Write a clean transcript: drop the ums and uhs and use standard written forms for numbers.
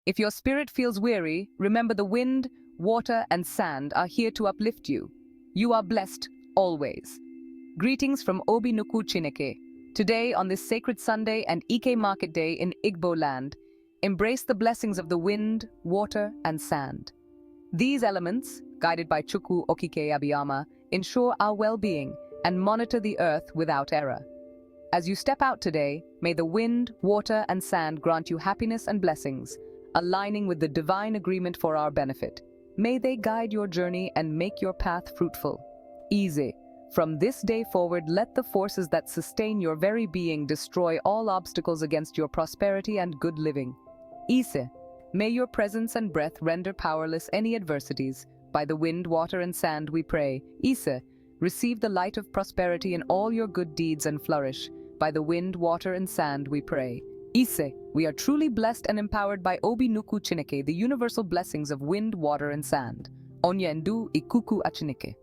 If your spirit feels weary, remember the wind, water, and sand are here to uplift you. You are blessed, always. Greetings from Obi Nnukwu Chineke. Today, on this sacred Sunday and Ike Market Day in Igbo land, embrace the blessings of the wind, water, and sand. These elements, guided by Chukwu Okike Abiama, ensure our well-being and monitor the earth without error. As you step out today, may the wind, water, and sand grant you happiness and blessings, aligning with the divine agreement for our benefit. May they guide your journey and make your path fruitful. Easy. From this day forward, let the forces that sustain your very being destroy all obstacles against your prosperity and good living. Ise. May your presence and breath render powerless any adversities. By the wind, water, and sand we pray. Ise. Receive the light of prosperity in all your good deeds and flourish. By the wind, water, and sand we pray. Ise. We are truly blessed and empowered by Obi Nnukwu Chineke, the universal blessings of wind, water, and sand. Onye ndu ikuku achineke.